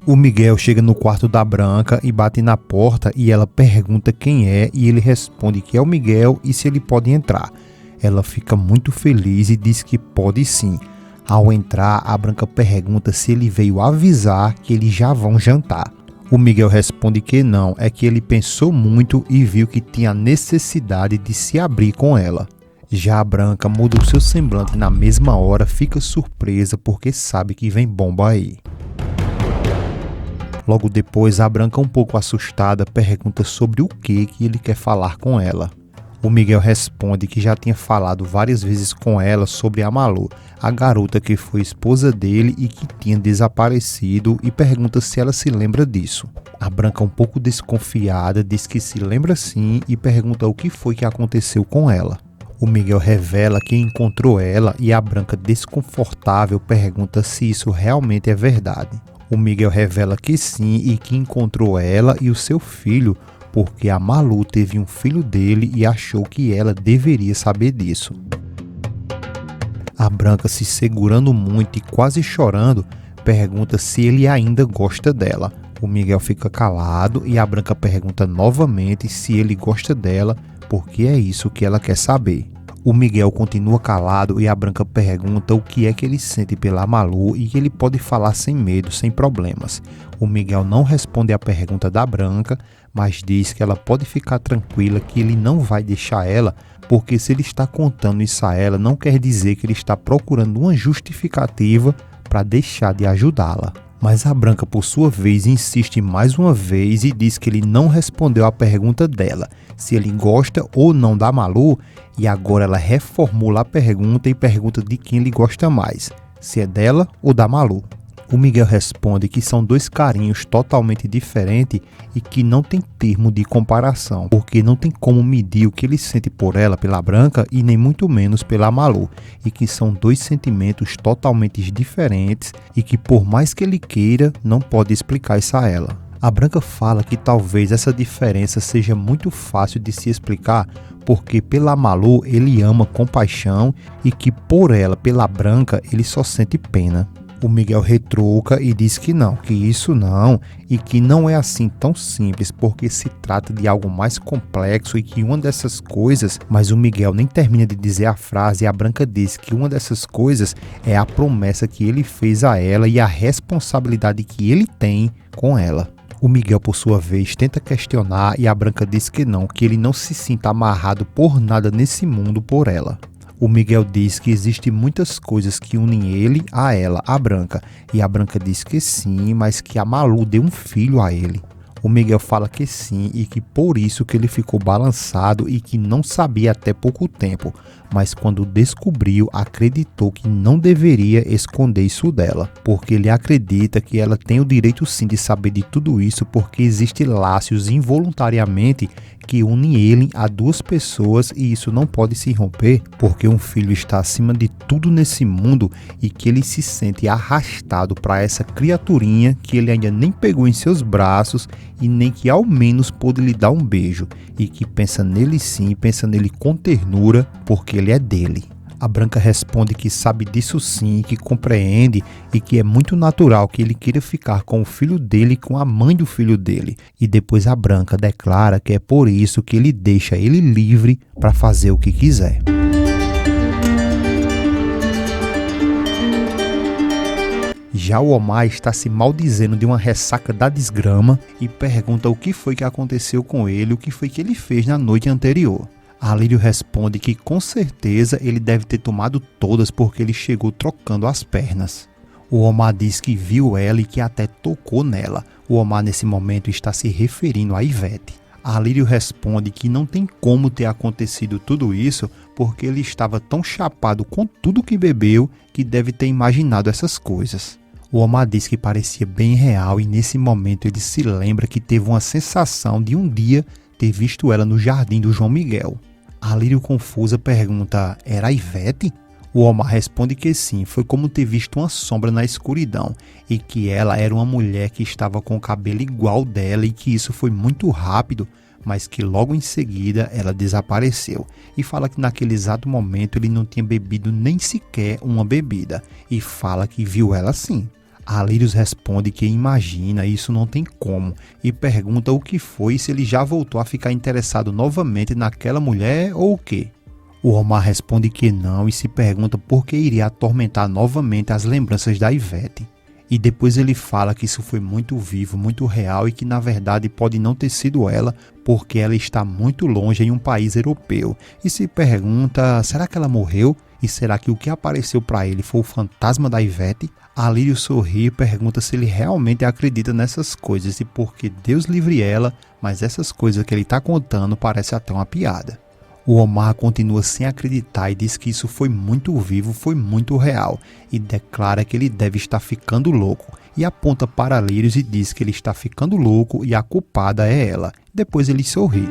O Miguel chega no quarto da Branca e bate na porta e ela pergunta quem é e ele responde que é o Miguel e se ele pode entrar. Ela fica muito feliz e diz que pode sim. Ao entrar, a Branca pergunta se ele veio avisar que eles já vão jantar. O Miguel responde que não, é que ele pensou muito e viu que tinha necessidade de se abrir com ela. Já a Branca muda o seu semblante na mesma hora, fica surpresa porque sabe que vem bomba aí. Logo depois, a Branca, um pouco assustada, pergunta sobre o que ele quer falar com ela. O Miguel responde que já tinha falado várias vezes com ela sobre a Malu, a garota que foi esposa dele e que tinha desaparecido, e pergunta se ela se lembra disso. A Branca, um pouco desconfiada, diz que se lembra sim e pergunta o que foi que aconteceu com ela. O Miguel revela que encontrou ela e a Branca, desconfortável, pergunta se isso realmente é verdade. O Miguel revela que sim e que encontrou ela e o seu filho porque a Malu teve um filho dele e achou que ela deveria saber disso. A Branca, se segurando muito e quase chorando, pergunta se ele ainda gosta dela. O Miguel fica calado e a Branca pergunta novamente se ele gosta dela porque é isso que ela quer saber. O Miguel continua calado e a Branca pergunta o que é que ele sente pela Malu e que ele pode falar sem medo, sem problemas. O Miguel não responde à pergunta da Branca, mas diz que ela pode ficar tranquila que ele não vai deixar ela, porque se ele está contando isso a ela, não quer dizer que ele está procurando uma justificativa para deixar de ajudá-la. Mas a Branca, por sua vez, insiste mais uma vez e diz que ele não respondeu à pergunta dela, se ele gosta ou não da Malu, e agora ela reformula a pergunta e pergunta de quem ele gosta mais, se é dela ou da Malu. O Miguel responde que são dois carinhos totalmente diferentes e que não tem termo de comparação, porque não tem como medir o que ele sente por ela, pela Branca, e nem muito menos pela Malu, e que são dois sentimentos totalmente diferentes e que por mais que ele queira, não pode explicar isso a ela. A Branca fala que talvez essa diferença seja muito fácil de se explicar, porque pela Malu ele ama com paixão e que por ela, pela Branca, ele só sente pena. O Miguel retruca e diz que não, que isso não, e que não é assim tão simples, porque se trata de algo mais complexo e que uma dessas coisas, mas o Miguel nem termina de dizer a frase e a Branca diz que uma dessas coisas é a promessa que ele fez a ela e a responsabilidade que ele tem com ela. O Miguel, por sua vez, tenta questionar e a Branca diz que ele não se sinta amarrado por nada nesse mundo por ela. O Miguel diz que existem muitas coisas que unem ele a ela, a Branca, e a Branca diz que sim, mas que a Malu deu um filho a ele. O Miguel fala que sim e que por isso que ele ficou balançado e que não sabia até pouco tempo, mas quando descobriu, acreditou que não deveria esconder isso dela, porque ele acredita que ela tem o direito sim de saber de tudo isso, porque existem laços involuntariamente que unem ele a duas pessoas e isso não pode se romper, porque um filho está acima de tudo nesse mundo e que ele se sente arrastado para essa criaturinha que ele ainda nem pegou em seus braços e nem que ao menos pôde lhe dar um beijo, e que pensa nele sim, pensa nele com ternura, porque ele é dele. A Branca responde que sabe disso sim, que compreende e que é muito natural que ele queira ficar com o filho dele e com a mãe do filho dele. E depois a Branca declara que é por isso que ele deixa ele livre para fazer o que quiser. Já o Omar está se maldizendo de uma ressaca da desgrama e pergunta o que foi que aconteceu com ele, o que foi que ele fez na noite anterior. A Lírio responde que com certeza ele deve ter tomado todas porque ele chegou trocando as pernas. O Omar diz que viu ela e que até tocou nela. O Omar nesse momento está se referindo a Ivete. A Lírio responde que não tem como ter acontecido tudo isso porque ele estava tão chapado com tudo que bebeu que deve ter imaginado essas coisas. O Omar diz que parecia bem real e nesse momento ele se lembra que teve uma sensação de um dia ter visto ela no jardim do João Miguel. A Lírio confusa pergunta, era a Ivete? O Omar responde que sim, foi como ter visto uma sombra na escuridão e que ela era uma mulher que estava com o cabelo igual dela e que isso foi muito rápido, mas que logo em seguida ela desapareceu. E fala que naquele exato momento ele não tinha bebido nem sequer uma bebida e fala que viu ela sim. A Lírios responde que imagina, isso não tem como, e pergunta o que foi e se ele já voltou a ficar interessado novamente naquela mulher ou o quê. O Omar responde que não e se pergunta por que iria atormentar novamente as lembranças da Ivete. E depois ele fala que isso foi muito vivo, muito real e que na verdade pode não ter sido ela, porque ela está muito longe em um país europeu. E se pergunta, será que ela morreu? E será que o que apareceu para ele foi o fantasma da Ivete? Alírio sorri e pergunta se ele realmente acredita nessas coisas e por que Deus livre ela, mas essas coisas que ele está contando parecem até uma piada. O Omar continua sem acreditar e diz que isso foi muito vivo, foi muito real, e declara que ele deve estar ficando louco, e aponta para Lírios e diz que ele está ficando louco e a culpada é ela. Depois ele sorri.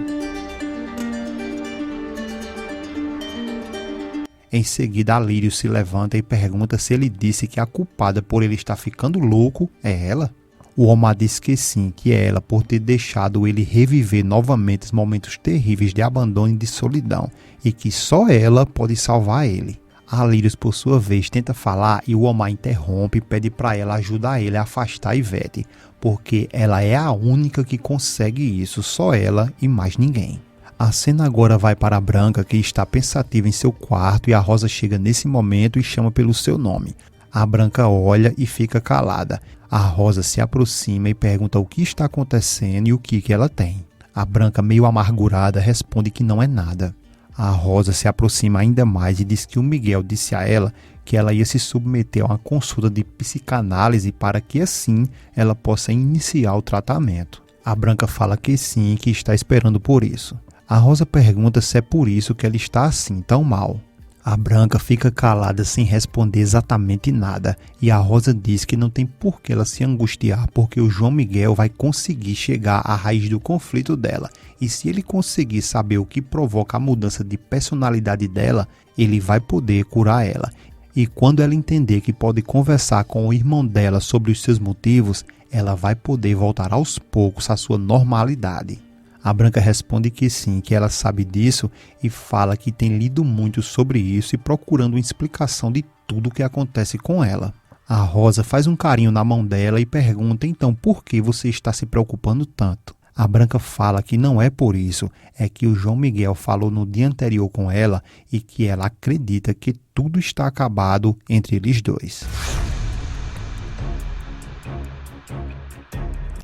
Em seguida, Lírios se levanta e pergunta se ele disse que a culpada por ele estar ficando louco é ela. O Omar diz que sim, que é ela por ter deixado ele reviver novamente os momentos terríveis de abandono e de solidão, e que só ela pode salvar ele. A Lírios, por sua vez, tenta falar e o Omar interrompe e pede para ela ajudar ele a afastar a Ivete, porque ela é a única que consegue isso, só ela e mais ninguém. A cena agora vai para a Branca, que está pensativa em seu quarto, e a Rosa chega nesse momento e chama pelo seu nome. A Branca olha e fica calada. A Rosa se aproxima e pergunta o que está acontecendo e o que ela tem. A Branca, meio amargurada, responde que não é nada. A Rosa se aproxima ainda mais e diz que o Miguel disse a ela que ela ia se submeter a uma consulta de psicanálise para que assim ela possa iniciar o tratamento. A Branca fala que sim, que está esperando por isso. A Rosa pergunta se é por isso que ela está assim tão mal. A Branca fica calada sem responder exatamente nada e a Rosa diz que não tem por que ela se angustiar porque o João Miguel vai conseguir chegar à raiz do conflito dela e se ele conseguir saber o que provoca a mudança de personalidade dela, ele vai poder curar ela. E quando ela entender que pode conversar com o irmão dela sobre os seus motivos, ela vai poder voltar aos poucos à sua normalidade. A Branca responde que sim, que ela sabe disso e fala que tem lido muito sobre isso e procurando uma explicação de tudo o que acontece com ela. A Rosa faz um carinho na mão dela e pergunta então por que você está se preocupando tanto. A Branca fala que não é por isso, é que o João Miguel falou no dia anterior com ela e que ela acredita que tudo está acabado entre eles dois.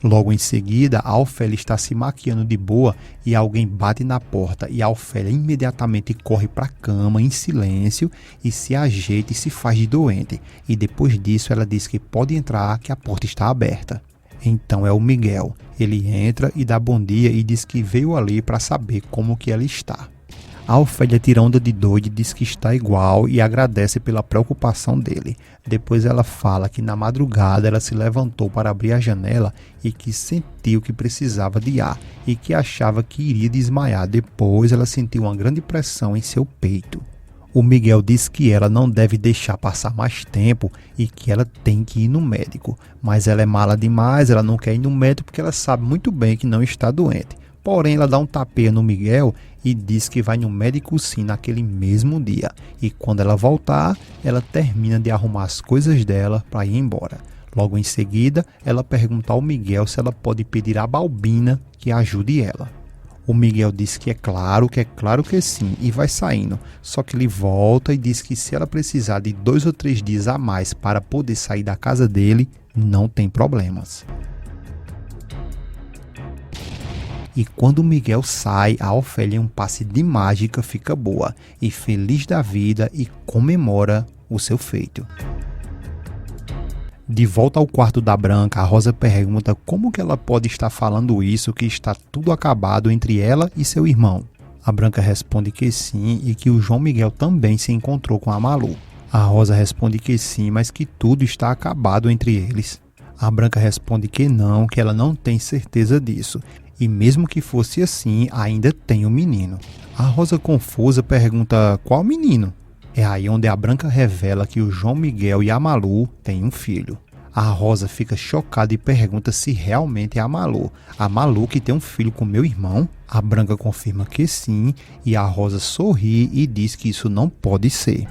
Logo em seguida, a Ofélia está se maquiando de boa e alguém bate na porta e a Ofélia imediatamente corre para a cama em silêncio e se ajeita e se faz de doente. E depois disso ela diz que pode entrar, que a porta está aberta. Então é o Miguel. Ele entra e dá bom dia e diz que veio ali para saber como que ela está. A Ofélia tira onda de doido e diz que está igual e agradece pela preocupação dele. Depois ela fala que na madrugada ela se levantou para abrir a janela e que sentiu que precisava de ar e que achava que iria desmaiar. Depois ela sentiu uma grande pressão em seu peito. O Miguel diz que ela não deve deixar passar mais tempo e que ela tem que ir no médico. Mas ela é mala demais, ela não quer ir no médico porque ela sabe muito bem que não está doente. Porém, ela dá um tapinha no Miguel e diz que vai no médico sim naquele mesmo dia. E quando ela voltar, ela termina de arrumar as coisas dela para ir embora. Logo em seguida, ela pergunta ao Miguel se ela pode pedir a Balbina que ajude ela. O Miguel diz que é claro que sim, e vai saindo. Só que ele volta e diz que se ela precisar de 2 ou 3 dias a mais para poder sair da casa dele, não tem problemas. E quando o Miguel sai, a Ofélia em um passe de mágica fica boa e feliz da vida e comemora o seu feito. De volta ao quarto da Branca, a Rosa pergunta como que ela pode estar falando isso que está tudo acabado entre ela e seu irmão. A Branca responde que sim e que o João Miguel também se encontrou com a Malu. A Rosa responde que sim, mas que tudo está acabado entre eles. A Branca responde que não, que ela não tem certeza disso. E mesmo que fosse assim, ainda tem o menino. A Rosa confusa pergunta qual menino? É aí onde a Branca revela que o João Miguel e a Malu têm um filho. A Rosa fica chocada e pergunta se realmente é a Malu. A Malu que tem um filho com meu irmão? A Branca confirma que sim e a Rosa sorri e diz que isso não pode ser.